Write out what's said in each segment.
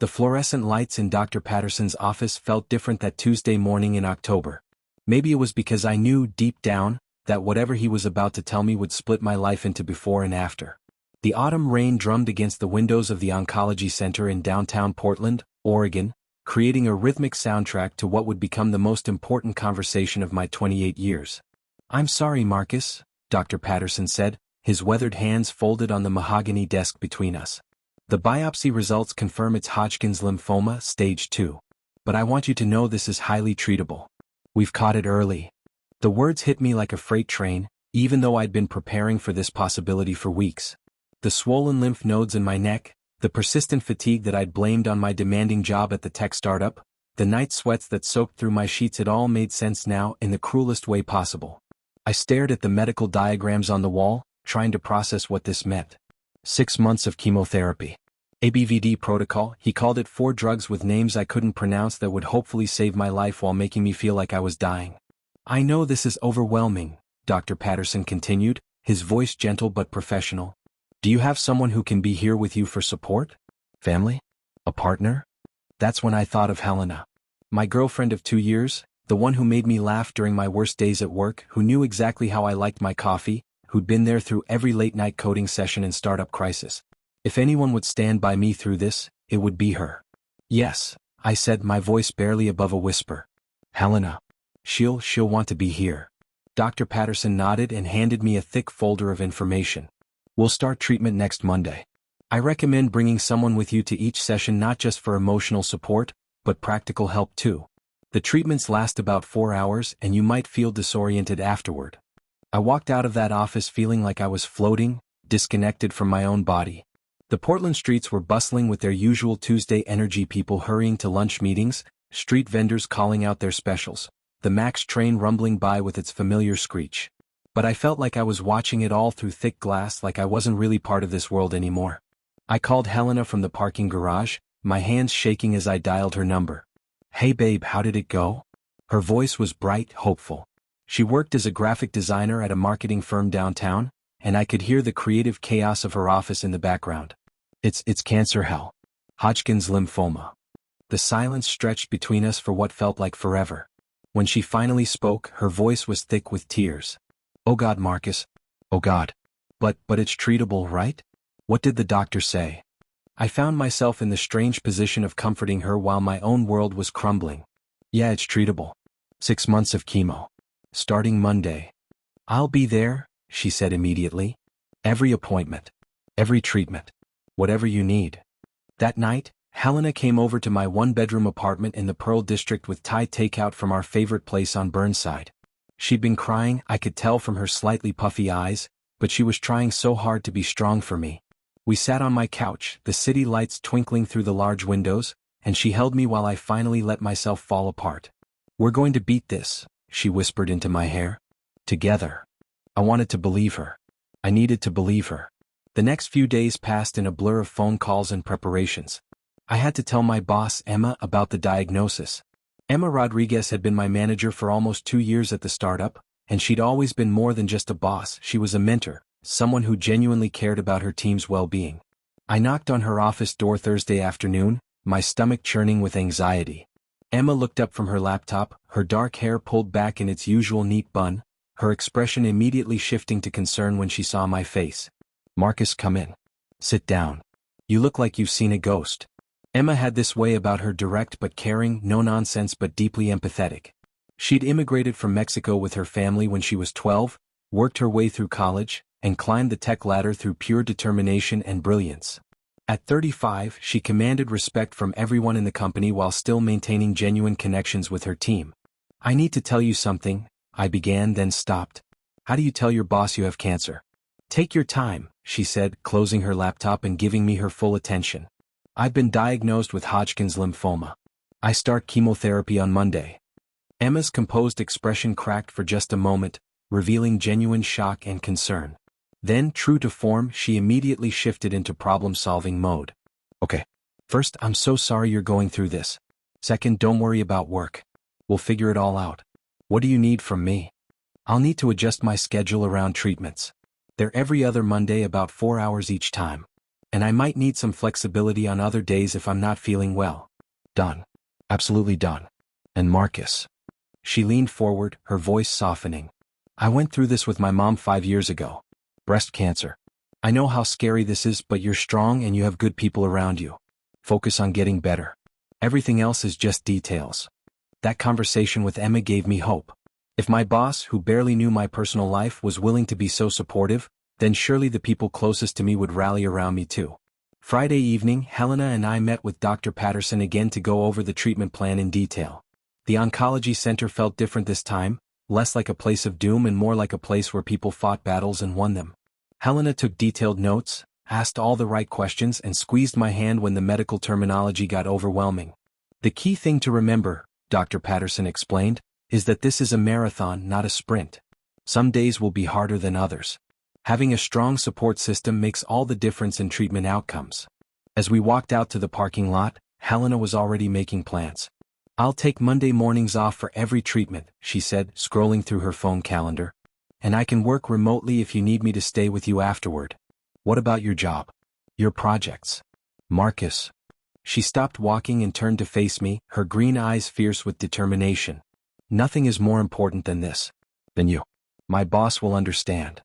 The fluorescent lights in Dr. Patterson's office felt different that Tuesday morning in October. Maybe it was because I knew, deep down, that whatever he was about to tell me would split my life into before and after. The autumn rain drummed against the windows of the Oncology Center in downtown Portland, Oregon, creating a rhythmic soundtrack to what would become the most important conversation of my 28 years. "I'm sorry, Marcus," Dr. Patterson said, his weathered hands folded on the mahogany desk between us. "The biopsy results confirm it's Hodgkin's lymphoma, stage 2. But I want you to know this is highly treatable. We've caught it early." The words hit me like a freight train, even though I'd been preparing for this possibility for weeks. The swollen lymph nodes in my neck, the persistent fatigue that I'd blamed on my demanding job at the tech startup, the night sweats that soaked through my sheets, it all made sense now in the cruelest way possible. I stared at the medical diagrams on the wall, trying to process what this meant. 6 months of chemotherapy. ABVD protocol, he called it, 4 drugs with names I couldn't pronounce that would hopefully save my life while making me feel like I was dying. "I know this is overwhelming," Dr. Patterson continued, his voice gentle but professional. "Do you have someone who can be here with you for support? Family? A partner?" That's when I thought of Helena. My girlfriend of 2 years, the one who made me laugh during my worst days at work, who knew exactly how I liked my coffee, who'd been there through every late-night coding session and startup crisis. If anyone would stand by me through this, it would be her. "Yes," I said, my voice barely above a whisper. "Helena. She'll want to be here." Dr. Patterson nodded and handed me a thick folder of information. "We'll start treatment next Monday. I recommend bringing someone with you to each session, not just for emotional support, but practical help too. The treatments last about 4 hours and you might feel disoriented afterward." I walked out of that office feeling like I was floating, disconnected from my own body. The Portland streets were bustling with their usual Tuesday energy, people hurrying to lunch meetings, street vendors calling out their specials, the MAX train rumbling by with its familiar screech. But I felt like I was watching it all through thick glass, like I wasn't really part of this world anymore. I called Helena from the parking garage, my hands shaking as I dialed her number. "Hey babe, how did it go?" Her voice was bright, hopeful. She worked as a graphic designer at a marketing firm downtown, and I could hear the creative chaos of her office in the background. It's cancer, hell. Hodgkin's lymphoma." The silence stretched between us for what felt like forever. When she finally spoke, her voice was thick with tears. "Oh God, Marcus. Oh God. But it's treatable, right? What did the doctor say?" I found myself in the strange position of comforting her while my own world was crumbling. "Yeah, it's treatable. 6 months of chemo. Starting Monday." "I'll be there," she said immediately. "Every appointment. Every treatment. Whatever you need." That night, Helena came over to my 1-bedroom apartment in the Pearl District with Thai takeout from our favorite place on Burnside. She'd been crying, I could tell from her slightly puffy eyes, but she was trying so hard to be strong for me. We sat on my couch, the city lights twinkling through the large windows, and she held me while I finally let myself fall apart. "We're going to beat this," she whispered into my hair. "Together." I wanted to believe her. I needed to believe her. The next few days passed in a blur of phone calls and preparations. I had to tell my boss, Emma, about the diagnosis. Emma Rodriguez had been my manager for almost 2 years at the startup, and she'd always been more than just a boss. She was a mentor, someone who genuinely cared about her team's well-being. I knocked on her office door Thursday afternoon, my stomach churning with anxiety. Emma looked up from her laptop, her dark hair pulled back in its usual neat bun, her expression immediately shifting to concern when she saw my face. "Marcus, come in. Sit down. You look like you've seen a ghost." Emma had this way about her, direct but caring, no nonsense but deeply empathetic. She'd immigrated from Mexico with her family when she was 12, worked her way through college, and climbed the tech ladder through pure determination and brilliance. At 35, she commanded respect from everyone in the company while still maintaining genuine connections with her team. "I need to tell you something," I began, then stopped. "How do you tell your boss you have cancer?" "Take your time," she said, closing her laptop and giving me her full attention. "I've been diagnosed with Hodgkin's lymphoma. I start chemotherapy on Monday." Emma's composed expression cracked for just a moment, revealing genuine shock and concern. Then, true to form, she immediately shifted into problem-solving mode. "Okay. First, I'm so sorry you're going through this. Second, don't worry about work. We'll figure it all out. What do you need from me?" "I'll need to adjust my schedule around treatments. They're every other Monday, about 4 hours each time. and I might need some flexibility on other days if I'm not feeling well. Done. Absolutely done. And Marcus. She leaned forward, her voice softening. I went through this with my mom 5 years ago. Breast cancer. I know how scary this is, but you're strong and you have good people around you. Focus on getting better. Everything else is just details. That conversation with Emma gave me hope. If my boss, who barely knew my personal life, was willing to be so supportive, then surely the people closest to me would rally around me too. Friday evening, Helena and I met with Dr. Patterson again to go over the treatment plan in detail. The oncology center felt different this time, less like a place of doom and more like a place where people fought battles and won them. Helena took detailed notes, asked all the right questions, and squeezed my hand when the medical terminology got overwhelming. The key thing to remember, Dr. Patterson explained, is that this is a marathon, not a sprint. Some days will be harder than others. Having a strong support system makes all the difference in treatment outcomes. As we walked out to the parking lot, Helena was already making plans. I'll take Monday mornings off for every treatment, she said, scrolling through her phone calendar. And I can work remotely if you need me to stay with you afterward. What about your job? Your projects? Marcus. She stopped walking and turned to face me, her green eyes fierce with determination. Nothing is more important than this. Than you. My boss will understand.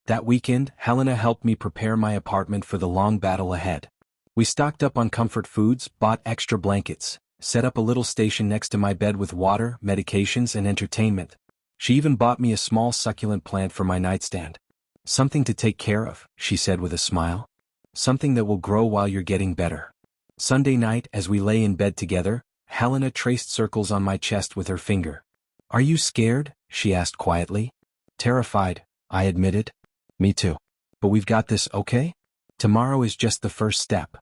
That weekend, Helena helped me prepare my apartment for the long battle ahead. We stocked up on comfort foods, bought extra blankets, set up a little station next to my bed with water, medications, and entertainment. She even bought me a small succulent plant for my nightstand. Something to take care of, she said with a smile. Something that will grow while you're getting better. Sunday night, as we lay in bed together, Helena traced circles on my chest with her finger. Are you scared? She asked quietly. Terrified, I admitted. Me too. But we've got this, okay? Tomorrow is just the first step.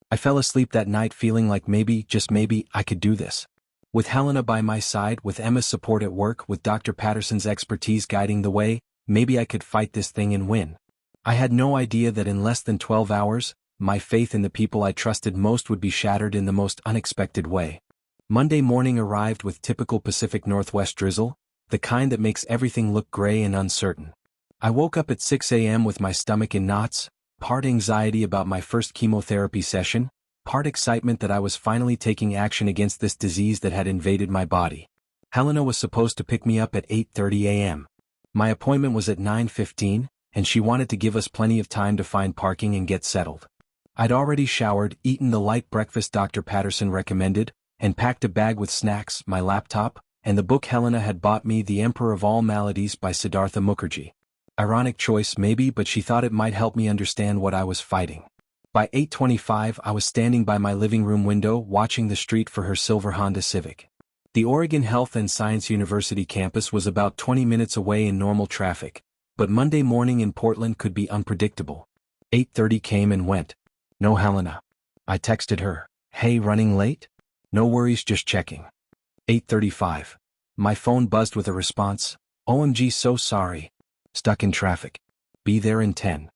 I fell asleep that night feeling like maybe, just maybe, I could do this. With Helena by my side, with Emma's support at work, with Dr. Patterson's expertise guiding the way, maybe I could fight this thing and win. I had no idea that in less than 12 hours, my faith in the people I trusted most would be shattered in the most unexpected way. Monday morning arrived with typical Pacific Northwest drizzle, the kind that makes everything look gray and uncertain. I woke up at 6 a.m. with my stomach in knots, part anxiety about my first chemotherapy session, part excitement that I was finally taking action against this disease that had invaded my body. Helena was supposed to pick me up at 8:30 a.m. My appointment was at 9:15, and she wanted to give us plenty of time to find parking and get settled. I'd already showered, eaten the light breakfast Dr. Patterson recommended, and packed a bag with snacks, my laptop, and the book Helena had bought me, The Emperor of All Maladies by Siddhartha Mukherjee. Ironic choice maybe, but she thought it might help me understand what I was fighting. By 8:25 I was standing by my living room window watching the street for her silver Honda Civic. The Oregon Health and Science University campus was about 20 minutes away in normal traffic, but Monday morning in Portland could be unpredictable. 8:30 came and went. No Helena. I texted her, "Hey, running late?" "No worries, just checking." 8:35. My phone buzzed with a response, "OMG, so sorry. Stuck in traffic. Be there in 10.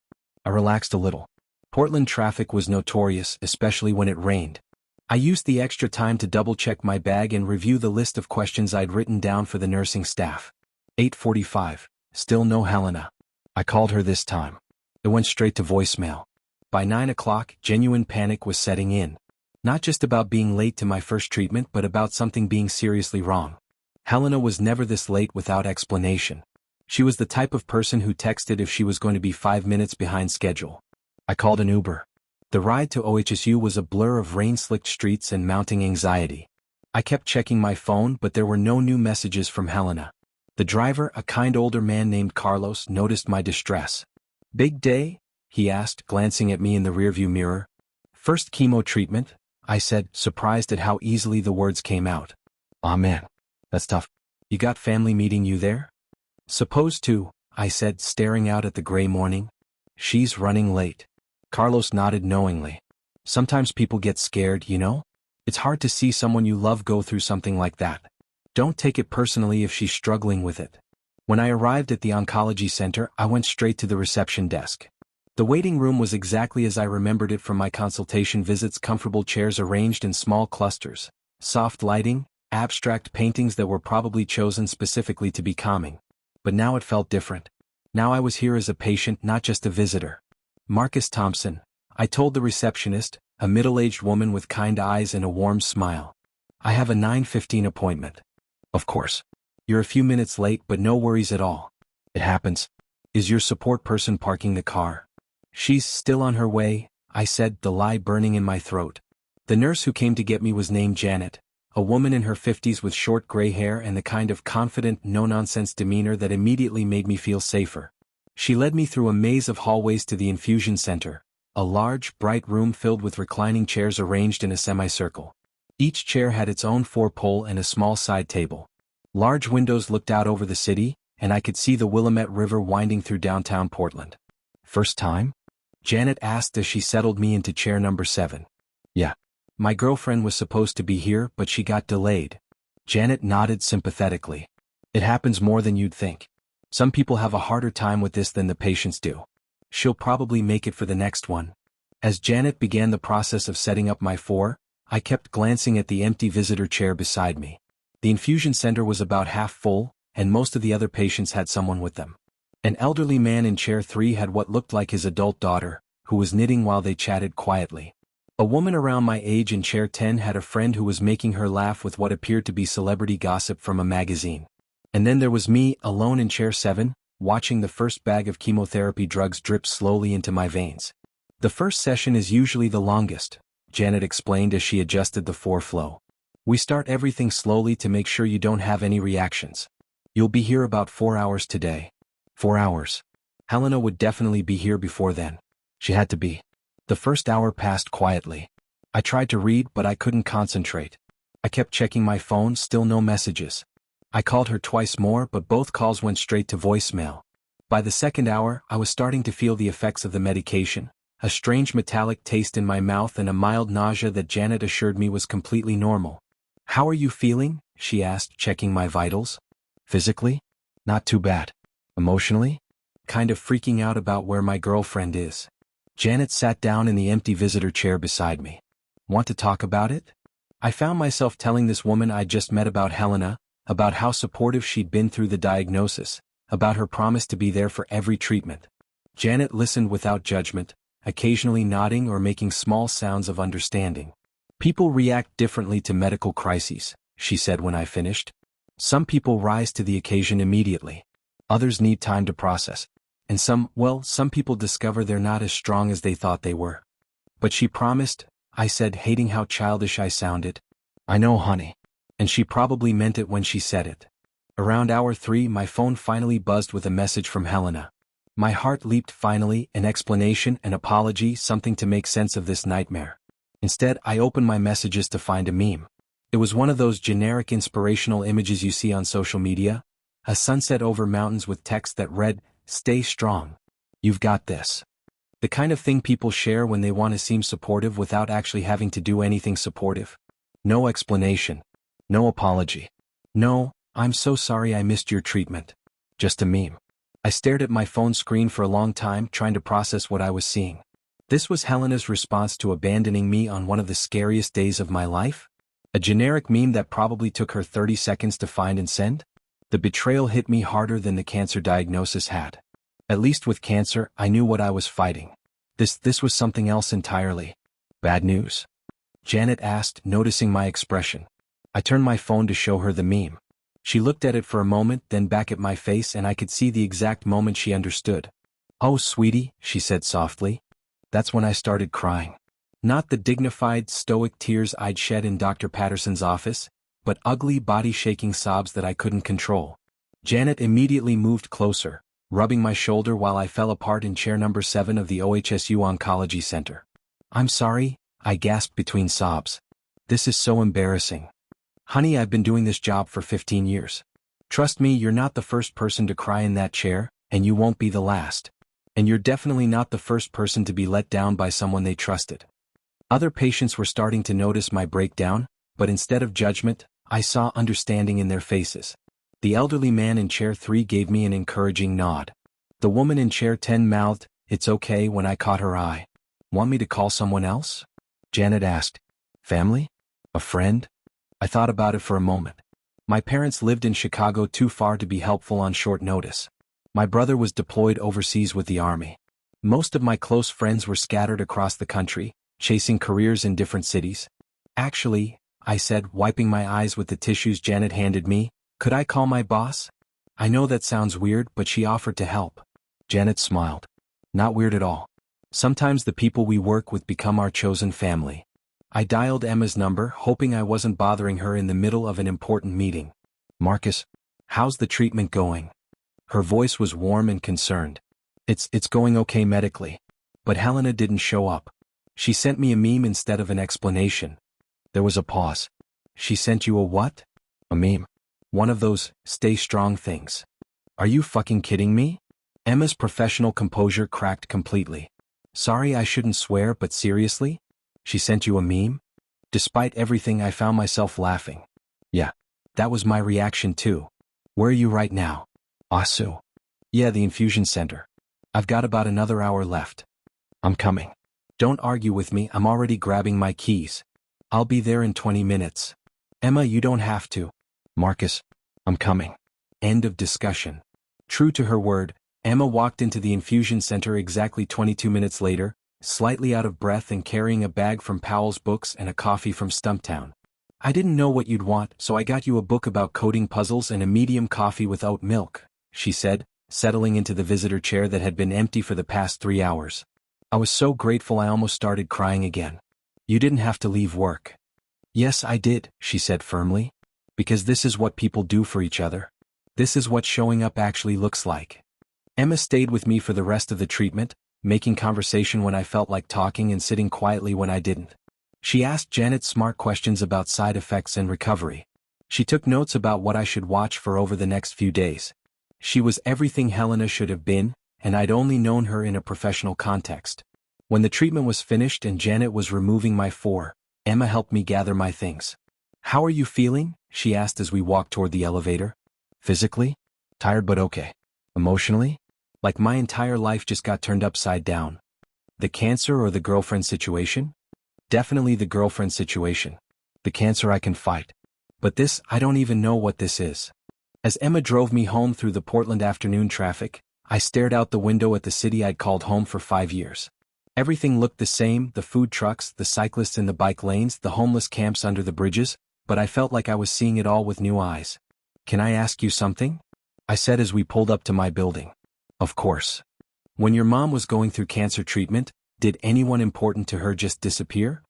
I relaxed a little. Portland traffic was notorious, especially when it rained. I used the extra time to double-check my bag and review the list of questions I'd written down for the nursing staff. 8:45. Still no Helena. I called her this time. It went straight to voicemail. By 9 o'clock, genuine panic was setting in. Not just about being late to my first treatment, but about something being seriously wrong. Helena was never this late without explanation. She was the type of person who texted if she was going to be 5 minutes behind schedule. I called an Uber. The ride to OHSU was a blur of rain-slicked streets and mounting anxiety. I kept checking my phone, but there were no new messages from Helena. The driver, a kind older man named Carlos, noticed my distress. "Big day?" he asked, glancing at me in the rearview mirror. "First chemo treatment," I said, surprised at how easily the words came out. "Aw man, that's tough. You got family meeting you there?" "Supposed to," I said, staring out at the gray morning. "She's running late." Carlos nodded knowingly. "Sometimes people get scared, you know? It's hard to see someone you love go through something like that. Don't take it personally if she's struggling with it." When I arrived at the oncology center, I went straight to the reception desk. The waiting room was exactly as I remembered it from my consultation visits, comfortable chairs arranged in small clusters, soft lighting, abstract paintings that were probably chosen specifically to be calming. But now it felt different. Now I was here as a patient, not just a visitor. "Marcus Thompson," I told the receptionist, a middle-aged woman with kind eyes and a warm smile. I have a 9:15 appointment. Of course. You're a few minutes late, but no worries at all. It happens. Is your support person parking the car? She's still on her way, I said, the lie burning in my throat. The nurse who came to get me was named Janet, a woman in her 50s with short gray hair and the kind of confident, no-nonsense demeanor that immediately made me feel safer. She led me through a maze of hallways to the infusion center, a large, bright room filled with reclining chairs arranged in a semicircle. Each chair had its own four-pole and a small side table. Large windows looked out over the city, and I could see the Willamette River winding through downtown Portland. First time? Janet asked as she settled me into chair number 7. Yeah. My girlfriend was supposed to be here, but she got delayed. Janet nodded sympathetically. It happens more than you'd think. Some people have a harder time with this than the patients do. She'll probably make it for the next one. As Janet began the process of setting up my 4, I kept glancing at the empty visitor chair beside me. The infusion center was about half full, and most of the other patients had someone with them. An elderly man in chair 3 had what looked like his adult daughter, who was knitting while they chatted quietly. A woman around my age in chair 10 had a friend who was making her laugh with what appeared to be celebrity gossip from a magazine. And then there was me, alone in chair 7, watching the first bag of chemotherapy drugs drip slowly into my veins. The first session is usually the longest, Janet explained as she adjusted the 4 flow. We start everything slowly to make sure you don't have any reactions. You'll be here about 4 hours today. 4 hours. Helena would definitely be here before then. She had to be. The first hour passed quietly. I tried to read, but I couldn't concentrate. I kept checking my phone, still no messages. I called her twice more, but both calls went straight to voicemail. By the second hour, I was starting to feel the effects of the medication, a strange metallic taste in my mouth and a mild nausea that Janet assured me was completely normal. How are you feeling? She asked, checking my vitals. Physically? Not too bad. Emotionally? Kind of freaking out about where my girlfriend is. Janet sat down in the empty visitor chair beside me. Want to talk about it? I found myself telling this woman I'd just met about Helena, about how supportive she'd been through the diagnosis, about her promise to be there for every treatment. Janet listened without judgment, occasionally nodding or making small sounds of understanding. People react differently to medical crises, she said when I finished. Some people rise to the occasion immediately. Others need time to process. And some people discover they're not as strong as they thought they were. But she promised, I said, hating how childish I sounded. I know, honey. And she probably meant it when she said it. Around hour 3, my phone finally buzzed with a message from Helena. My heart leaped finally, an explanation, an apology, something to make sense of this nightmare. Instead, I opened my messages to find a meme. It was one of those generic inspirational images you see on social media. A sunset over mountains with text that read, "Stay strong. You've got this." The kind of thing people share when they want to seem supportive without actually having to do anything supportive. No explanation. No apology. No, I'm so sorry I missed your treatment. Just a meme. I stared at my phone screen for a long time, trying to process what I was seeing. This was Helena's response to abandoning me on one of the scariest days of my life? A generic meme that probably took her 30 seconds to find and send? The betrayal hit me harder than the cancer diagnosis had. At least with cancer, I knew what I was fighting. This was something else entirely. Bad news? Janet asked, noticing my expression. I turned my phone to show her the meme. She looked at it for a moment, then back at my face, and I could see the exact moment she understood. Oh, sweetie, she said softly. That's when I started crying. Not the dignified, stoic tears I'd shed in Dr. Patterson's office, but ugly, body-shaking sobs that I couldn't control. Janet immediately moved closer, rubbing my shoulder while I fell apart in chair number 7 of the OHSU Oncology Center. I'm sorry, I gasped between sobs. This is so embarrassing. Honey, I've been doing this job for 15 years. Trust me, you're not the first person to cry in that chair, and you won't be the last. And you're definitely not the first person to be let down by someone they trusted. Other patients were starting to notice my breakdown, but instead of judgment, I saw understanding in their faces. The elderly man in chair 3 gave me an encouraging nod. The woman in chair 10 mouthed, "It's okay," when I caught her eye. Want me to call someone else? Janet asked. Family? A friend? I thought about it for a moment. My parents lived in Chicago too far to be helpful on short notice. My brother was deployed overseas with the army. Most of my close friends were scattered across the country, chasing careers in different cities. Actually, I said, wiping my eyes with the tissues Janet handed me, could I call my boss? I know that sounds weird, but she offered to help. Janet smiled. Not weird at all. Sometimes the people we work with become our chosen family. I dialed Emma's number, hoping I wasn't bothering her in the middle of an important meeting. Marcus, how's the treatment going? Her voice was warm and concerned. It's going okay medically. But Helena didn't show up. She sent me a meme instead of an explanation. There was a pause. She sent you a what? A meme. One of those, stay strong things. Are you fucking kidding me? Emma's professional composure cracked completely. Sorry, I shouldn't swear, but seriously? She sent you a meme? Despite everything, I found myself laughing. Yeah. That was my reaction too. Where are you right now? Asu. Yeah, the infusion center. I've got about another hour left. I'm coming. Don't argue with me, I'm already grabbing my keys. I'll be there in 20 minutes. Emma, you don't have to. Marcus, I'm coming. End of discussion. True to her word, Emma walked into the infusion center exactly 22 minutes later, slightly out of breath and carrying a bag from Powell's Books and a coffee from Stumptown. I didn't know what you'd want, so I got you a book about coding puzzles and a medium coffee with oat milk, she said, settling into the visitor chair that had been empty for the past 3 hours. I was so grateful I almost started crying again. You didn't have to leave work. Yes, I did, she said firmly. Because this is what people do for each other. This is what showing up actually looks like. Emma stayed with me for the rest of the treatment, making conversation when I felt like talking and sitting quietly when I didn't. She asked Janet smart questions about side effects and recovery. She took notes about what I should watch for over the next few days. She was everything Helena should have been, and I'd only known her in a professional context. When the treatment was finished and Janet was removing my Emma helped me gather my things. How are you feeling? She asked as we walked toward the elevator. Physically? Tired but okay. Emotionally? Like my entire life just got turned upside down. The cancer or the girlfriend situation? Definitely the girlfriend situation. The cancer I can fight. But this, I don't even know what this is. As Emma drove me home through the Portland afternoon traffic, I stared out the window at the city I'd called home for 5 years. Everything looked the same, the food trucks, the cyclists in the bike lanes, the homeless camps under the bridges, but I felt like I was seeing it all with new eyes. Can I ask you something? I said as we pulled up to my building. Of course. When your mom was going through cancer treatment, did anyone important to her just disappear?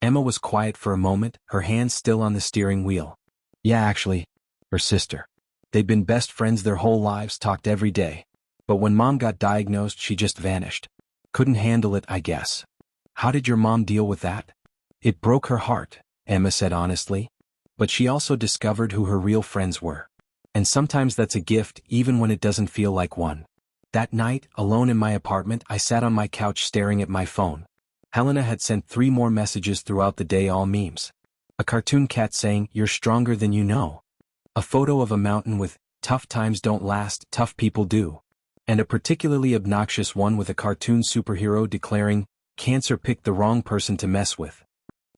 Emma was quiet for a moment, her hands still on the steering wheel. Yeah, actually. Her sister. They'd been best friends their whole lives, talked every day. But when mom got diagnosed, she just vanished. Couldn't handle it, I guess. How did your mom deal with that? It broke her heart, Emma said honestly. But she also discovered who her real friends were. And sometimes that's a gift, even when it doesn't feel like one. That night, alone in my apartment, I sat on my couch staring at my phone. Helena had sent 3 more messages throughout the day, all memes. A cartoon cat saying, "You're stronger than you know." A photo of a mountain with, "Tough times don't last, tough people do." And a particularly obnoxious one with a cartoon superhero declaring, "Cancer picked the wrong person to mess with."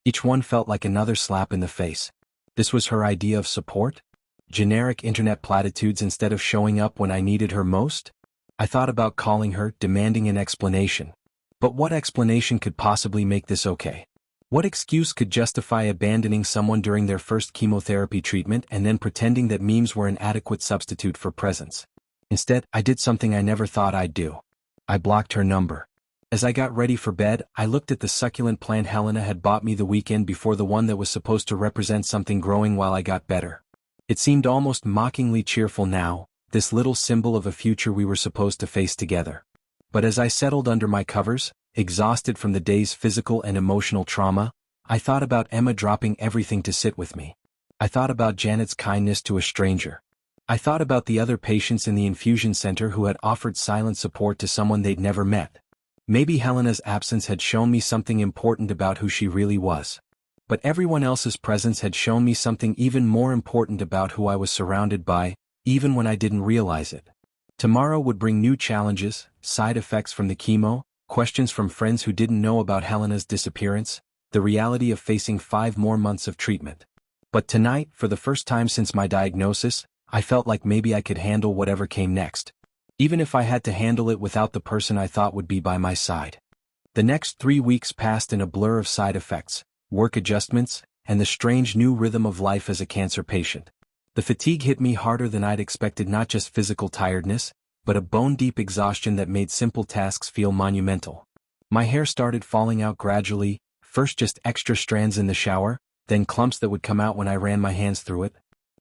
Each one felt like another slap in the face. This was her idea of support? Generic internet platitudes instead of showing up when I needed her most? I thought about calling her, demanding an explanation. But what explanation could possibly make this okay? What excuse could justify abandoning someone during their first chemotherapy treatment and then pretending that memes were an adequate substitute for presence? Instead, I did something I never thought I'd do. I blocked her number. As I got ready for bed, I looked at the succulent plant Helena had bought me the weekend before, the one that was supposed to represent something growing while I got better. It seemed almost mockingly cheerful now, this little symbol of a future we were supposed to face together. But as I settled under my covers, exhausted from the day's physical and emotional trauma, I thought about Emma dropping everything to sit with me. I thought about Janet's kindness to a stranger. I thought about the other patients in the infusion center who had offered silent support to someone they'd never met. Maybe Helena's absence had shown me something important about who she really was. But everyone else's presence had shown me something even more important about who I was surrounded by, even when I didn't realize it. Tomorrow would bring new challenges, side effects from the chemo, questions from friends who didn't know about Helena's disappearance, the reality of facing 5 more months of treatment. But tonight, for the first time since my diagnosis, I felt like maybe I could handle whatever came next. even if I had to handle it without the person I thought would be by my side. The next 3 weeks passed in a blur of side effects, work adjustments, and the strange new rhythm of life as a cancer patient. The fatigue hit me harder than I'd expected, not just physical tiredness, but a bone-deep exhaustion that made simple tasks feel monumental. My hair started falling out gradually, first just extra strands in the shower, then clumps that would come out when I ran my hands through it.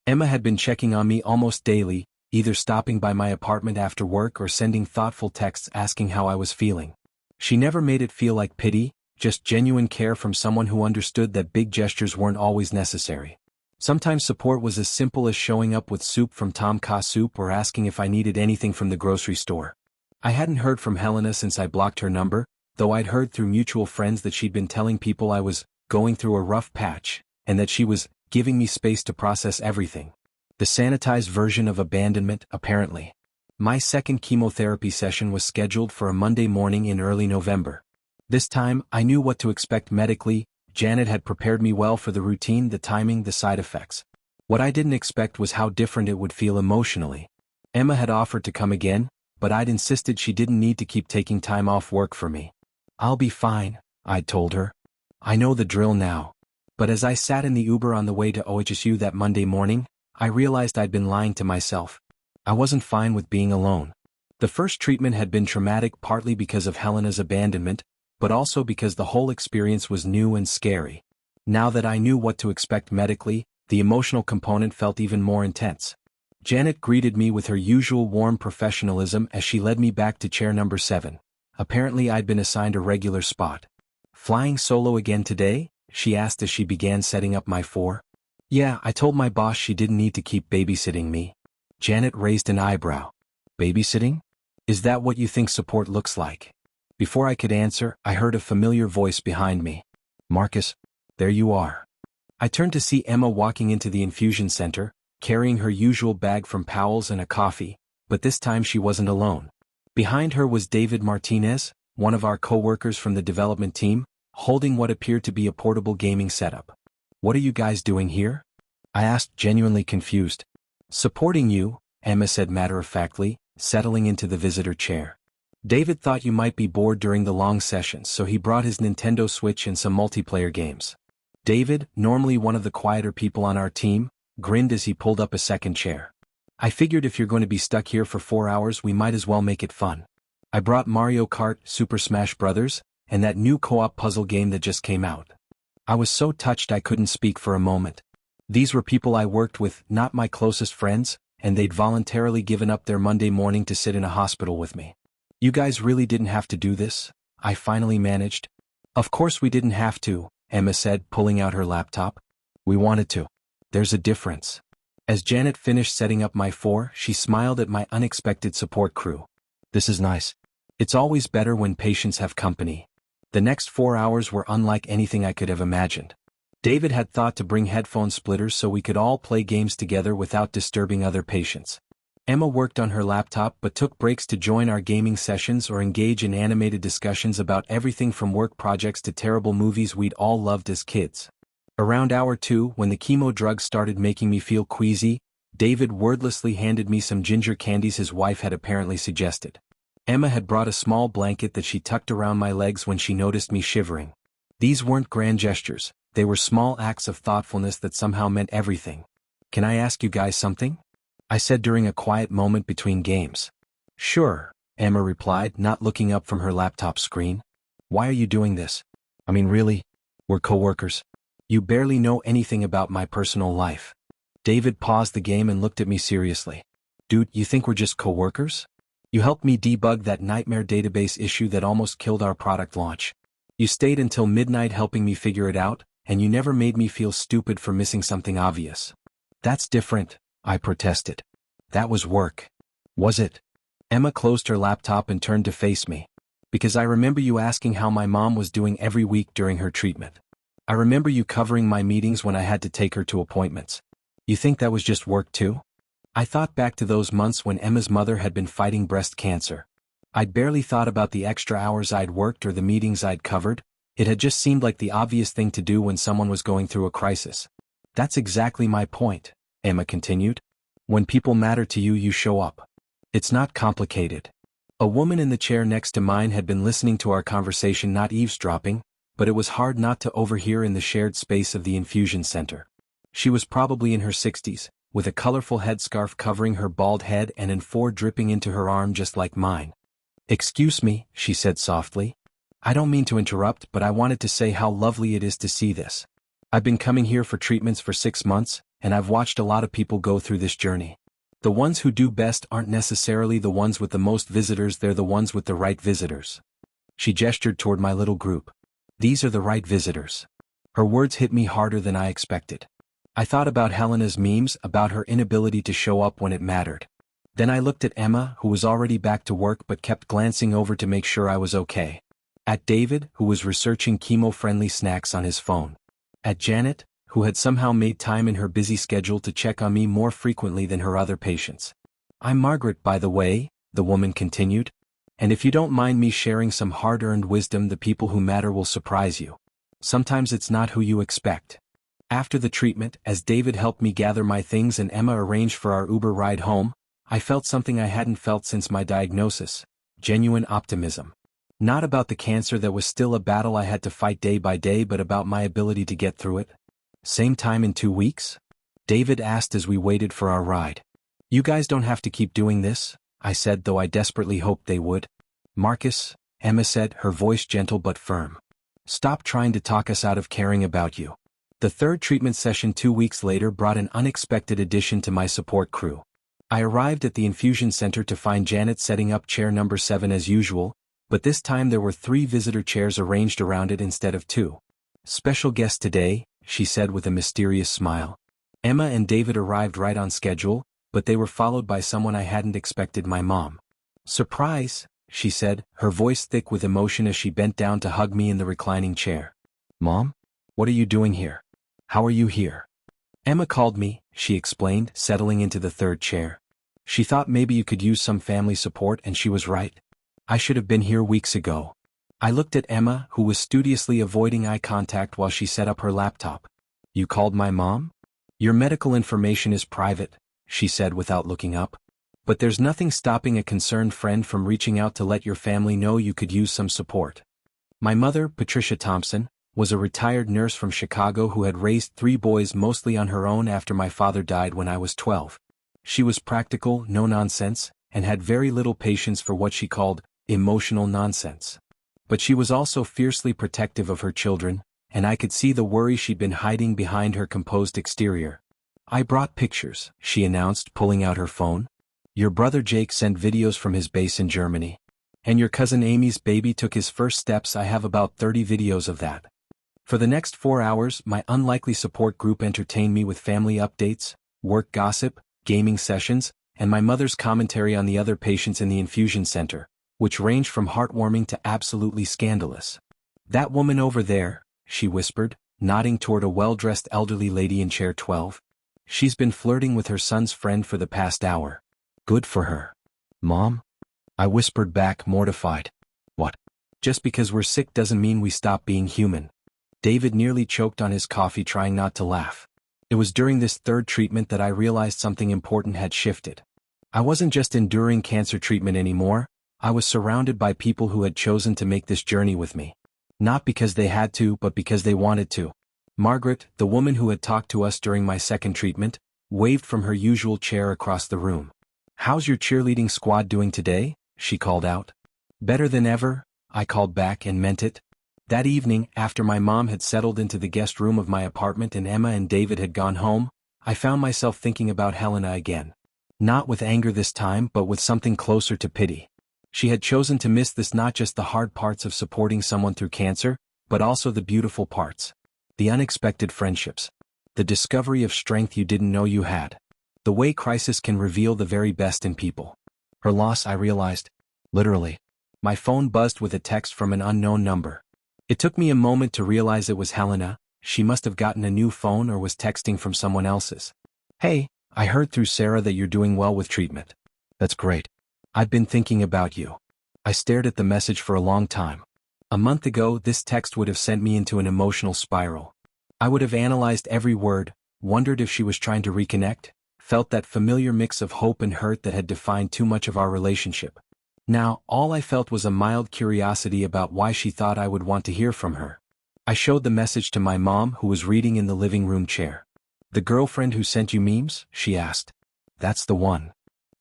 Emma had been checking on me almost daily, either stopping by my apartment after work or sending thoughtful texts asking how I was feeling. She never made it feel like pity, just genuine care from someone who understood that big gestures weren't always necessary. Sometimes support was as simple as showing up with soup from Tom Kha Soup or asking if I needed anything from the grocery store. I hadn't heard from Helena since I blocked her number, though I'd heard through mutual friends that she'd been telling people I was going through a rough patch, and that she was giving me space to process everything. The sanitized version of abandonment, apparently. My second chemotherapy session was scheduled for a Monday morning in early November. This time, I knew what to expect medically. Janet had prepared me well for the routine, the timing, the side effects. What I didn't expect was how different it would feel emotionally. Emma had offered to come again, but I'd insisted she didn't need to keep taking time off work for me. "I'll be fine," I'd told her. "I know the drill now." But as I sat in the Uber on the way to OHSU that Monday morning, I realized I'd been lying to myself. I wasn't fine with being alone. The first treatment had been traumatic, partly because of Helena's abandonment, but also because the whole experience was new and scary. Now that I knew what to expect medically, the emotional component felt even more intense. Janet greeted me with her usual warm professionalism as she led me back to chair number 7. Apparently I'd been assigned a regular spot. "Flying solo again today?" she asked as she began setting up my 4. "Yeah, I told my boss she didn't need to keep babysitting me." Janet raised an eyebrow. "Babysitting? Is that what you think support looks like?" Before I could answer, I heard a familiar voice behind me. "Marcus, there you are." I turned to see Emma walking into the infusion center, carrying her usual bag from Powell's and a coffee, but this time she wasn't alone. Behind her was David Martinez, one of our co-workers from the development team, holding what appeared to be a portable gaming setup. "What are you guys doing here?" I asked, genuinely confused. "Supporting you," Emma said matter-of-factly, settling into the visitor chair. "David thought you might be bored during the long sessions, so he brought his Nintendo Switch and some multiplayer games." David, normally one of the quieter people on our team, grinned as he pulled up a second chair. "I figured if you're going to be stuck here for 4 hours, we might as well make it fun. I brought Mario Kart, Super Smash Bros., and that new co-op puzzle game that just came out." I was so touched I couldn't speak for a moment. These were people I worked with, not my closest friends, and they'd voluntarily given up their Monday morning to sit in a hospital with me. "You guys really didn't have to do this?" I finally managed. "Of course we didn't have to," Emma said, pulling out her laptop. "We wanted to. There's a difference." As Janet finished setting up my 4, she smiled at my unexpected support crew. "This is nice. It's always better when patients have company." The next 4 hours were unlike anything I could have imagined. David had thought to bring headphone splitters so we could all play games together without disturbing other patients. Emma worked on her laptop but took breaks to join our gaming sessions or engage in animated discussions about everything from work projects to terrible movies we'd all loved as kids. Around hour 2, when the chemo drugs started making me feel queasy, David wordlessly handed me some ginger candies his wife had apparently suggested. Emma had brought a small blanket that she tucked around my legs when she noticed me shivering. These weren't grand gestures, they were small acts of thoughtfulness that somehow meant everything. "Can I ask you guys something?" I said during a quiet moment between games. "Sure," Emma replied, not looking up from her laptop screen. "Why are you doing this? I mean, really? We're co-workers. You barely know anything about my personal life." David paused the game and looked at me seriously. "Dude, you think we're just co-workers? You helped me debug that nightmare database issue that almost killed our product launch. You stayed until midnight helping me figure it out, and you never made me feel stupid for missing something obvious." "That's different," I protested. "That was work." "Was it?" Emma closed her laptop and turned to face me. "Because I remember you asking how my mom was doing every week during her treatment. I remember you covering my meetings when I had to take her to appointments. You think that was just work too?" I thought back to those months when Emma's mother had been fighting breast cancer. I'd barely thought about the extra hours I'd worked or the meetings I'd covered. It had just seemed like the obvious thing to do when someone was going through a crisis. "That's exactly my point," Emma continued. "When people matter to you, you show up. It's not complicated. A woman in the chair next to mine had been listening to our conversation, not eavesdropping, but it was hard not to overhear in the shared space of the infusion center. She was probably in her 60s, with a colorful headscarf covering her bald head and an IV dripping into her arm just like mine. "Excuse me," she said softly. "I don't mean to interrupt, but I wanted to say how lovely it is to see this. I've been coming here for treatments for 6 months, and I've watched a lot of people go through this journey. The ones who do best aren't necessarily the ones with the most visitors, they're the ones with the right visitors." She gestured toward my little group. "These are the right visitors." Her words hit me harder than I expected. I thought about Helena's memes about her inability to show up when it mattered. Then I looked at Emma, who was already back to work but kept glancing over to make sure I was okay. At David, who was researching chemo-friendly snacks on his phone. At Janet, who had somehow made time in her busy schedule to check on me more frequently than her other patients. "I'm Margaret, by the way," the woman continued. "And if you don't mind me sharing some hard-earned wisdom, the people who matter will surprise you. Sometimes it's not who you expect." After the treatment, as David helped me gather my things and Emma arranged for our Uber ride home, I felt something I hadn't felt since my diagnosis: genuine optimism. Not about the cancer that was still a battle I had to fight day by day, but about my ability to get through it. "Same time in 2 weeks?" David asked as we waited for our ride. "You guys don't have to keep doing this," I said, though I desperately hoped they would. "Marcus," Emma said, her voice gentle but firm. "Stop trying to talk us out of caring about you." The third treatment session 2 weeks later brought an unexpected addition to my support crew. I arrived at the infusion center to find Janet setting up chair number 7 as usual, but this time there were 3 visitor chairs arranged around it instead of 2. "Special guest today," she said with a mysterious smile. Emma and David arrived right on schedule, but they were followed by someone I hadn't expected: my mom. "Surprise," she said, her voice thick with emotion as she bent down to hug me in the reclining chair. "Mom? What are you doing here? How are you here?" "Emma called me," she explained, settling into the third chair. "She thought maybe you could use some family support, and she was right. I should have been here weeks ago." I looked at Emma, who was studiously avoiding eye contact while she set up her laptop. "You called my mom? Your medical information is private," she said without looking up. "But there's nothing stopping a concerned friend from reaching out to let your family know you could use some support." My mother, Patricia Thompson, was a retired nurse from Chicago who had raised 3 boys mostly on her own after my father died when I was 12. She was practical, no nonsense, and had very little patience for what she called emotional nonsense. But she was also fiercely protective of her children, and I could see the worry she'd been hiding behind her composed exterior. "I brought pictures," she announced, pulling out her phone. "Your brother Jake sent videos from his base in Germany. And your cousin Amy's baby took his first steps. I have about 30 videos of that." For the next 4 hours, my unlikely support group entertained me with family updates, work gossip, gaming sessions, and my mother's commentary on the other patients in the infusion center, which ranged from heartwarming to absolutely scandalous. "That woman over there," she whispered, nodding toward a well-dressed elderly lady in chair 12. "She's been flirting with her son's friend for the past hour. Good for her." "Mom?" I whispered back, mortified. "What?" "Just because we're sick doesn't mean we stop being human." David nearly choked on his coffee, trying not to laugh. It was during this third treatment that I realized something important had shifted. I wasn't just enduring cancer treatment anymore. I was surrounded by people who had chosen to make this journey with me. Not because they had to, but because they wanted to. Margaret, the woman who had talked to us during my second treatment, waved from her usual chair across the room. "How's your cheerleading squad doing today?" she called out. "Better than ever," I called back, and meant it. That evening, after my mom had settled into the guest room of my apartment and Emma and David had gone home, I found myself thinking about Helena again. Not with anger this time, but with something closer to pity. She had chosen to miss this, not just the hard parts of supporting someone through cancer, but also the beautiful parts. The unexpected friendships. The discovery of strength you didn't know you had. The way crisis can reveal the very best in people. Her loss, I realized. Literally. My phone buzzed with a text from an unknown number. It took me a moment to realize it was Helena. She must have gotten a new phone or was texting from someone else's. "Hey, I heard through Sarah that you're doing well with treatment." "That's great. I've been thinking about you." I stared at the message for a long time. A month ago, this text would have sent me into an emotional spiral. I would have analyzed every word, wondered if she was trying to reconnect, felt that familiar mix of hope and hurt that had defined too much of our relationship. Now, all I felt was a mild curiosity about why she thought I would want to hear from her. I showed the message to my mom, who was reading in the living room chair. "The girlfriend who sent you memes?" she asked. "That's the one."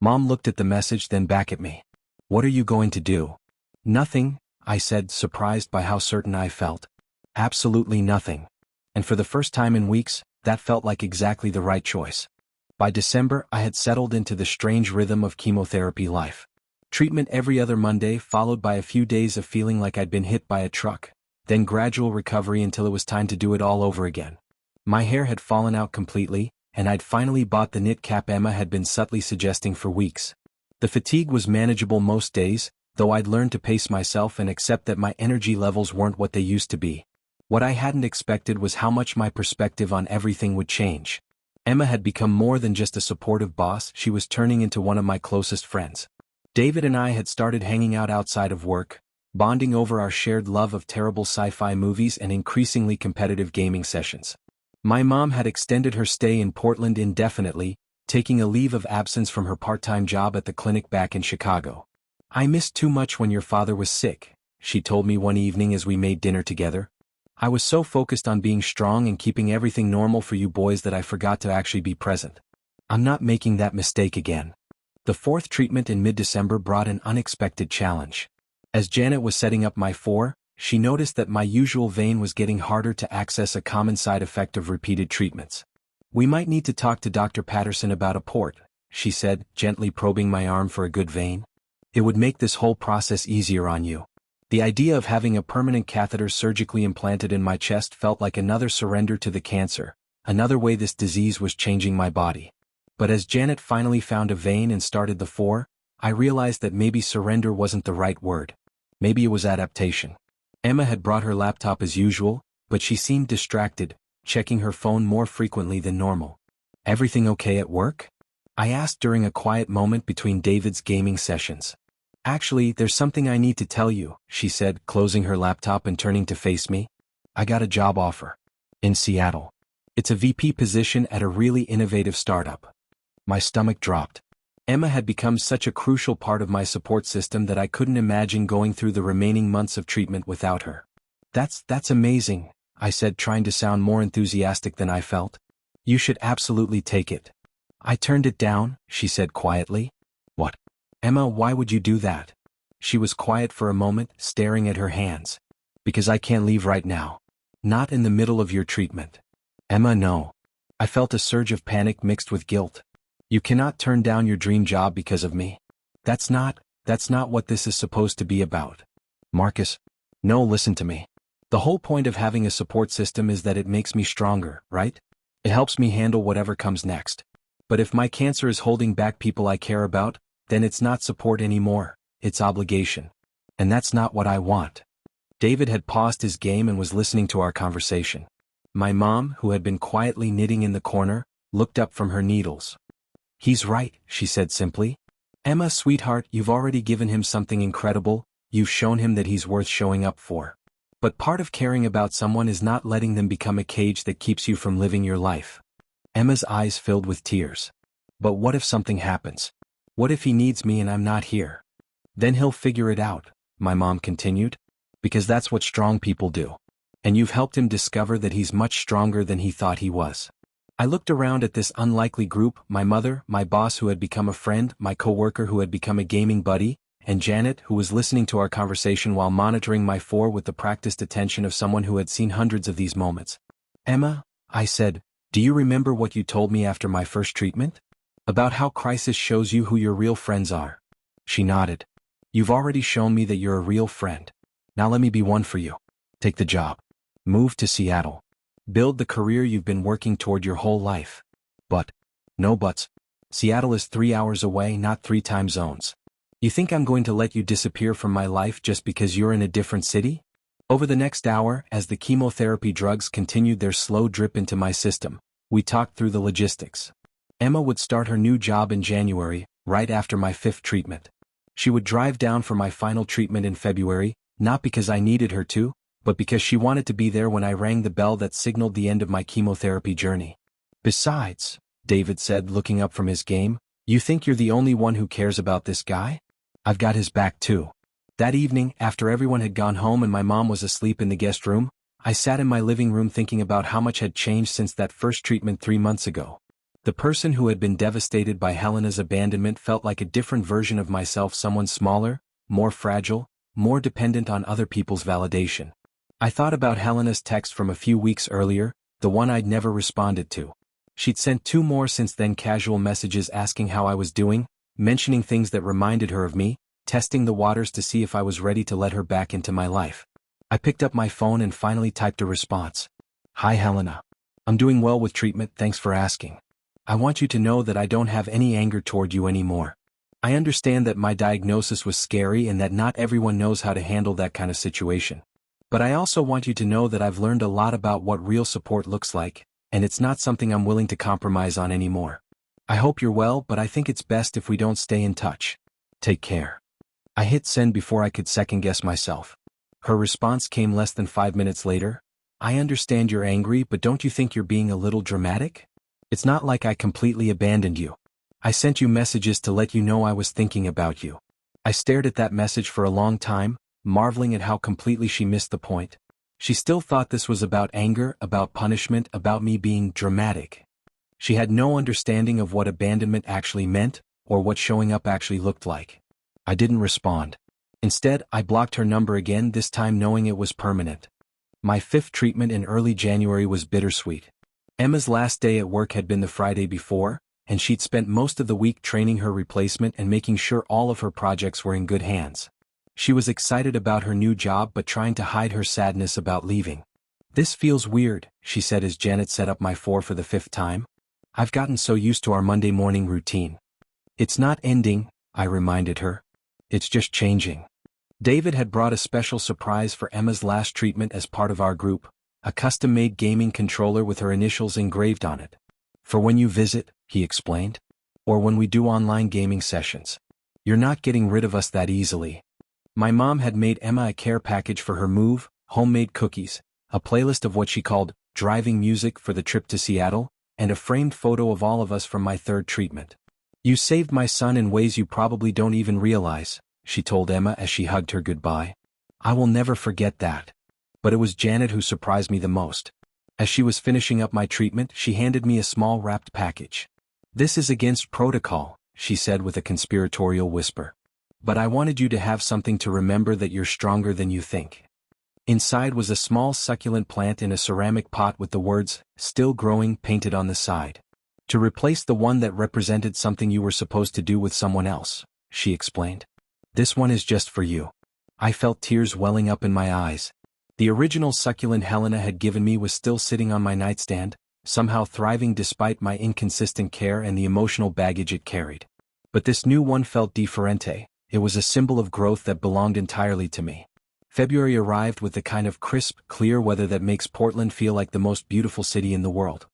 Mom looked at the message, then back at me. "What are you going to do?" "Nothing," I said, surprised by how certain I felt. "Absolutely nothing." And for the first time in weeks, that felt like exactly the right choice. By December, I had settled into the strange rhythm of chemotherapy life. Treatment every other Monday, followed by a few days of feeling like I'd been hit by a truck, then gradual recovery until it was time to do it all over again. My hair had fallen out completely, and I'd finally bought the knit cap Emma had been subtly suggesting for weeks. The fatigue was manageable most days, though I'd learned to pace myself and accept that my energy levels weren't what they used to be. What I hadn't expected was how much my perspective on everything would change. Emma had become more than just a supportive boss, she was turning into one of my closest friends. David and I had started hanging out outside of work, bonding over our shared love of terrible sci-fi movies and increasingly competitive gaming sessions. My mom had extended her stay in Portland indefinitely, taking a leave of absence from her part-time job at the clinic back in Chicago. "I missed too much when your father was sick," she told me one evening as we made dinner together. "I was so focused on being strong and keeping everything normal for you boys that I forgot to actually be present. I'm not making that mistake again." The fourth treatment in mid-December brought an unexpected challenge. As Janet was setting up my she noticed that my usual vein was getting harder to access, a common side effect of repeated treatments. "We might need to talk to Dr. Patterson about a port," she said, gently probing my arm for a good vein. "It would make this whole process easier on you." The idea of having a permanent catheter surgically implanted in my chest felt like another surrender to the cancer, another way this disease was changing my body. But as Janet finally found a vein and started the I realized that maybe surrender wasn't the right word. Maybe it was adaptation. Emma had brought her laptop as usual, but she seemed distracted, checking her phone more frequently than normal. "Everything okay at work?" I asked during a quiet moment between David's gaming sessions. "Actually, there's something I need to tell you," she said, closing her laptop and turning to face me. "I got a job offer. In Seattle. It's a VP position at a really innovative startup." My stomach dropped. Emma had become such a crucial part of my support system that I couldn't imagine going through the remaining months of treatment without her. That's amazing," I said, trying to sound more enthusiastic than I felt. "You should absolutely take it." "I turned it down," she said quietly. "What? Emma, why would you do that?" She was quiet for a moment, staring at her hands. "Because I can't leave right now. Not in the middle of your treatment." "Emma, no." I felt a surge of panic mixed with guilt. "You cannot turn down your dream job because of me. That's not what this is supposed to be about." "Marcus." "No, listen to me. The whole point of having a support system is that it makes me stronger, right? It helps me handle whatever comes next. But if my cancer is holding back people I care about, then it's not support anymore, it's obligation. And that's not what I want." David had paused his game and was listening to our conversation. My mom, who had been quietly knitting in the corner, looked up from her needles. "He's right," she said simply. "Emma, sweetheart, you've already given him something incredible, you've shown him that he's worth showing up for. But part of caring about someone is not letting them become a cage that keeps you from living your life." Emma's eyes filled with tears. "But what if something happens? What if he needs me and I'm not here?" "Then he'll figure it out," my mom continued. "Because that's what strong people do. And you've helped him discover that he's much stronger than he thought he was." I looked around at this unlikely group: my mother, my boss who had become a friend, my coworker who had become a gaming buddy, and Janet, who was listening to our conversation while monitoring my with the practiced attention of someone who had seen hundreds of these moments. "Emma," I said, "do you remember what you told me after my first treatment? About how crisis shows you who your real friends are?" She nodded. "You've already shown me that you're a real friend. Now let me be one for you. Take the job. Move to Seattle. Build the career you've been working toward your whole life. But, no buts. Seattle is 3 hours away, not 3 time zones. You think I'm going to let you disappear from my life just because you're in a different city?" Over the next hour, as the chemotherapy drugs continued their slow drip into my system, we talked through the logistics. Emma would start her new job in January, right after my 5th treatment. She would drive down for my final treatment in February, not because I needed her to, but because she wanted to be there when I rang the bell that signaled the end of my chemotherapy journey. Besides, David said, looking up from his game. You think you're the only one who cares about this guy? I've got his back too. That evening, after everyone had gone home and my mom was asleep in the guest room, I sat in my living room thinking about how much had changed since that first treatment 3 months ago. The person who had been devastated by Helena's abandonment felt like a different version of myself, someone smaller, more fragile, more dependent on other people's validation. I thought about Helena's text from a few weeks earlier, the one I'd never responded to. She'd sent 2 more since then, casual messages asking how I was doing, mentioning things that reminded her of me, testing the waters to see if I was ready to let her back into my life. I picked up my phone and finally typed a response. Hi Helena. I'm doing well with treatment, thanks for asking. I want you to know that I don't have any anger toward you anymore. I understand that my diagnosis was scary and that not everyone knows how to handle that kind of situation. But I also want you to know that I've learned a lot about what real support looks like, and it's not something I'm willing to compromise on anymore. I hope you're well, but I think it's best if we don't stay in touch. Take care. I hit send before I could second-guess myself. Her response came less than 5 minutes later. I understand you're angry, but don't you think you're being a little dramatic? It's not like I completely abandoned you. I sent you messages to let you know I was thinking about you. I stared at that message for a long time, marveling at how completely she missed the point. She still thought this was about anger, about punishment, about me being dramatic. She had no understanding of what abandonment actually meant, or what showing up actually looked like. I didn't respond. Instead, I blocked her number again, this time knowing it was permanent. My 5th treatment in early January was bittersweet. Emma's last day at work had been the Friday before, and she'd spent most of the week training her replacement and making sure all of her projects were in good hands. She was excited about her new job but trying to hide her sadness about leaving. This feels weird, she said as Janet set up my 4 for the 5th time. I've gotten so used to our Monday morning routine. It's not ending, I reminded her. It's just changing. David had brought a special surprise for Emma's last treatment as part of our group, a custom-made gaming controller with her initials engraved on it. For when you visit, he explained. Or when we do online gaming sessions. You're not getting rid of us that easily. My mom had made Emma a care package for her move, homemade cookies, a playlist of what she called driving music for the trip to Seattle, and a framed photo of all of us from my 3rd treatment. You saved my son in ways you probably don't even realize, she told Emma as she hugged her goodbye. I will never forget that. But it was Janet who surprised me the most. As she was finishing up my treatment, she handed me a small wrapped package. This is against protocol, she said with a conspiratorial whisper. But I wanted you to have something to remember that you're stronger than you think. Inside was a small succulent plant in a ceramic pot with the words, "Still growing," painted on the side. To replace the one that represented something you were supposed to do with someone else, she explained. This one is just for you. I felt tears welling up in my eyes. The original succulent Helena had given me was still sitting on my nightstand, somehow thriving despite my inconsistent care and the emotional baggage it carried. But this new one felt differente. It was a symbol of growth that belonged entirely to me. February arrived with the kind of crisp, clear weather that makes Portland feel like the most beautiful city in the world.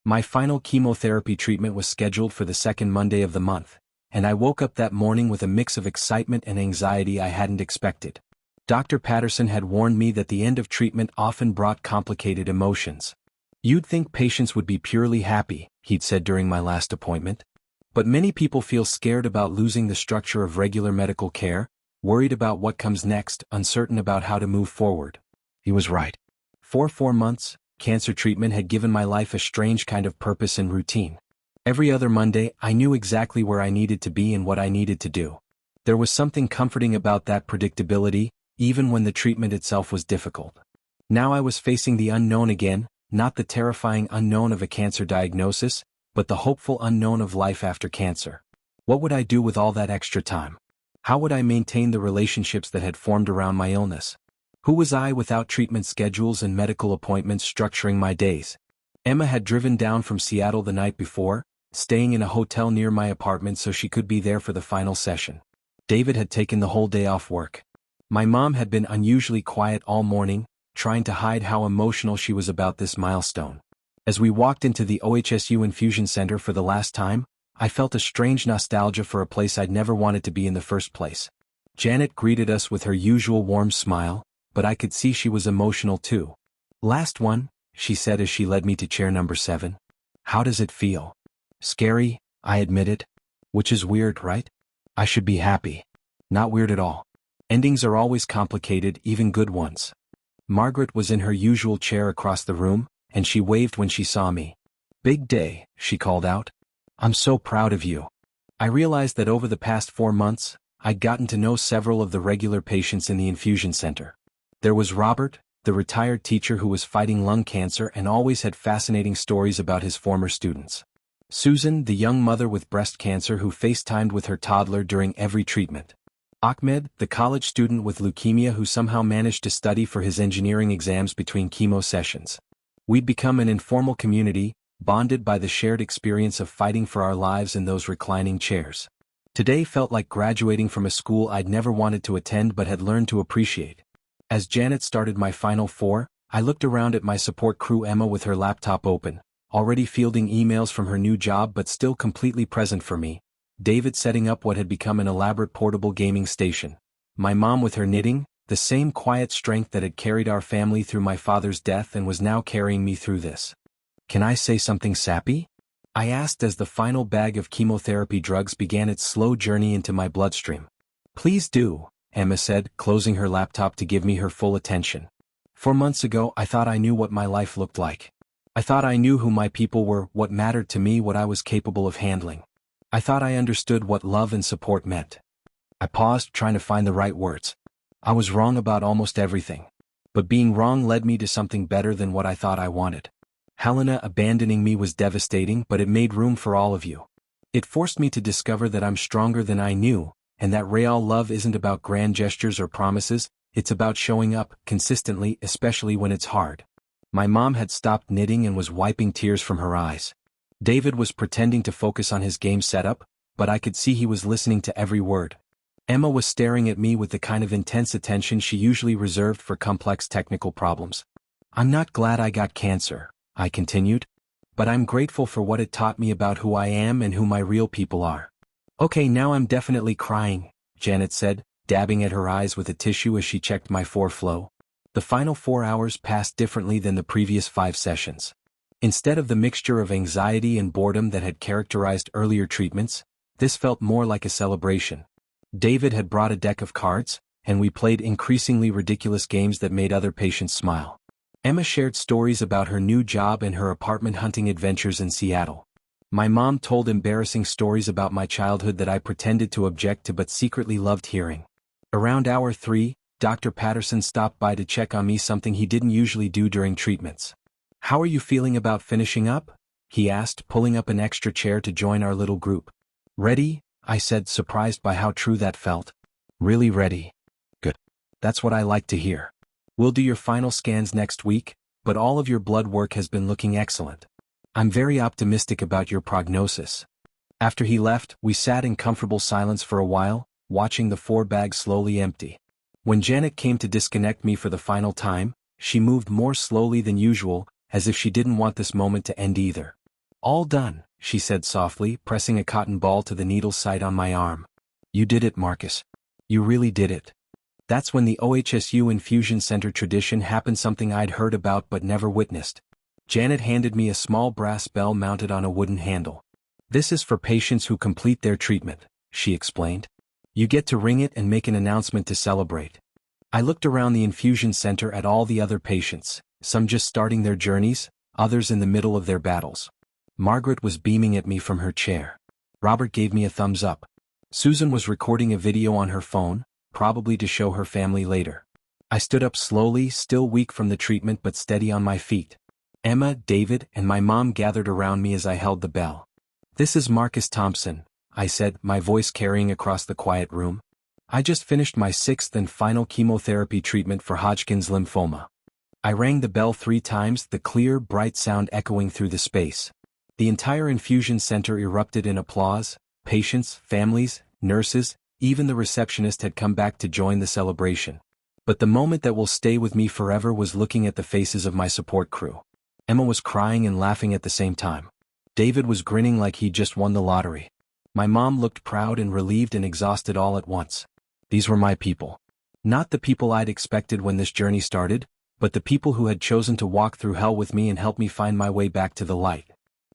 My final chemotherapy treatment was scheduled for the 2nd Monday of the month, and I woke up that morning with a mix of excitement and anxiety I hadn't expected. Dr. Patterson had warned me that the end of treatment often brought complicated emotions. You'd think patients would be purely happy, he'd said during my last appointment. But many people feel scared about losing the structure of regular medical care, worried about what comes next, uncertain about how to move forward. He was right. For 4 months, cancer treatment had given my life a strange kind of purpose and routine. Every other Monday, I knew exactly where I needed to be and what I needed to do. There was something comforting about that predictability, even when the treatment itself was difficult. Now I was facing the unknown again, not the terrifying unknown of a cancer diagnosis, but the hopeful unknown of life after cancer. What would I do with all that extra time? How would I maintain the relationships that had formed around my illness? Who was I without treatment schedules and medical appointments structuring my days? Emma had driven down from Seattle the night before, staying in a hotel near my apartment so she could be there for the final session. David had taken the whole day off work. My mom had been unusually quiet all morning, trying to hide how emotional she was about this milestone. As we walked into the OHSU infusion center for the last time, I felt a strange nostalgia for a place I'd never wanted to be in the first place. Janet greeted us with her usual warm smile, but I could see she was emotional too. Last one, she said as she led me to chair number 7. How does it feel? Scary, I admitted. Which is weird, right? I should be happy. Not weird at all. Endings are always complicated, even good ones. Margaret was in her usual chair across the room, and she waved when she saw me. Big day, she called out. I'm so proud of you. I realized that over the past 4 months, I'd gotten to know several of the regular patients in the infusion center. There was Robert, the retired teacher who was fighting lung cancer and always had fascinating stories about his former students. Susan, the young mother with breast cancer who FaceTimed with her toddler during every treatment. Ahmed, the college student with leukemia who somehow managed to study for his engineering exams between chemo sessions. We'd become an informal community, bonded by the shared experience of fighting for our lives in those reclining chairs. Today felt like graduating from a school I'd never wanted to attend but had learned to appreciate. As Janet started my final 4, I looked around at my support crew. Emma with her laptop open, already fielding emails from her new job but still completely present for me. David setting up what had become an elaborate portable gaming station. My mom with her knitting, the same quiet strength that had carried our family through my father's death and was now carrying me through this. Can I say something sappy? I asked as the final bag of chemotherapy drugs began its slow journey into my bloodstream. Please do, Emma said, closing her laptop to give me her full attention. 4 months ago I thought I knew what my life looked like. I thought I knew who my people were, what mattered to me, what I was capable of handling. I thought I understood what love and support meant. I paused, trying to find the right words. I was wrong about almost everything. But being wrong led me to something better than what I thought I wanted. Helena abandoning me was devastating, but it made room for all of you. It forced me to discover that I'm stronger than I knew, and that real love isn't about grand gestures or promises, it's about showing up, consistently, especially when it's hard. My mom had stopped knitting and was wiping tears from her eyes. David was pretending to focus on his game setup, but I could see he was listening to every word. Emma was staring at me with the kind of intense attention she usually reserved for complex technical problems. I'm not glad I got cancer, I continued, but I'm grateful for what it taught me about who I am and who my real people are. Okay, now I'm definitely crying, Janet said, dabbing at her eyes with a tissue as she checked my flow. The final 4 hours passed differently than the previous 5 sessions. Instead of the mixture of anxiety and boredom that had characterized earlier treatments, this felt more like a celebration. David had brought a deck of cards, and we played increasingly ridiculous games that made other patients smile. Emma shared stories about her new job and her apartment hunting adventures in Seattle. My mom told embarrassing stories about my childhood that I pretended to object to but secretly loved hearing. Around hour 3, Dr. Patterson stopped by to check on me, something he didn't usually do during treatments. How are you feeling about finishing up? He asked, pulling up an extra chair to join our little group. Ready? I said, surprised by how true that felt. Really ready. Good. That's what I like to hear. We'll do your final scans next week, but all of your blood work has been looking excellent. I'm very optimistic about your prognosis. After he left, we sat in comfortable silence for a while, watching the 4 bags slowly empty. When Janet came to disconnect me for the final time, she moved more slowly than usual, as if she didn't want this moment to end either. All done, she said softly, pressing a cotton ball to the needle site on my arm. You did it, Marcus. You really did it. That's when the OHSU infusion center tradition happened, something I'd heard about but never witnessed. Janet handed me a small brass bell mounted on a wooden handle. This is for patients who complete their treatment, she explained. You get to ring it and make an announcement to celebrate. I looked around the infusion center at all the other patients, some just starting their journeys, others in the middle of their battles. Margaret was beaming at me from her chair. Robert gave me a thumbs up. Susan was recording a video on her phone, probably to show her family later. I stood up slowly, still weak from the treatment but steady on my feet. Emma, David, and my mom gathered around me as I held the bell. This is Marcus Thompson, I said, my voice carrying across the quiet room. I just finished my 6th and final chemotherapy treatment for Hodgkin's lymphoma. I rang the bell 3 times, the clear, bright sound echoing through the space. The entire infusion center erupted in applause. Patients, families, nurses, even the receptionist had come back to join the celebration. But the moment that will stay with me forever was looking at the faces of my support crew. Emma was crying and laughing at the same time. David was grinning like he'd just won the lottery. My mom looked proud and relieved and exhausted all at once. These were my people. Not the people I'd expected when this journey started, but the people who had chosen to walk through hell with me and help me find my way back to the light.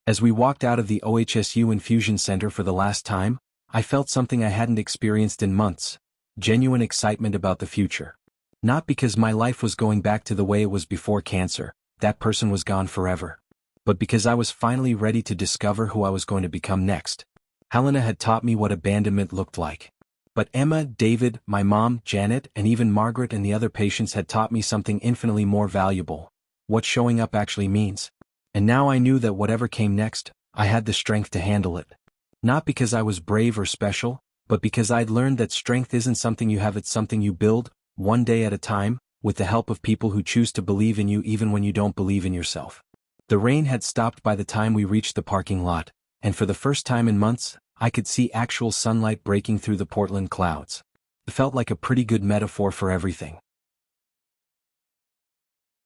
As we walked out of the OHSU infusion center for the last time, I felt something I hadn't experienced in months: genuine excitement about the future. Not because my life was going back to the way it was before cancer, that person was gone forever. But because I was finally ready to discover who I was going to become next. Helena had taught me what abandonment looked like. But Emma, David, my mom, Janet, and even Margaret and the other patients had taught me something infinitely more valuable: what showing up actually means. And now I knew that whatever came next, I had the strength to handle it. Not because I was brave or special, but because I'd learned that strength isn't something you have, it's something you build, one day at a time, with the help of people who choose to believe in you even when you don't believe in yourself. The rain had stopped by the time we reached the parking lot, and for the first time in months, I could see actual sunlight breaking through the Portland clouds. It felt like a pretty good metaphor for everything.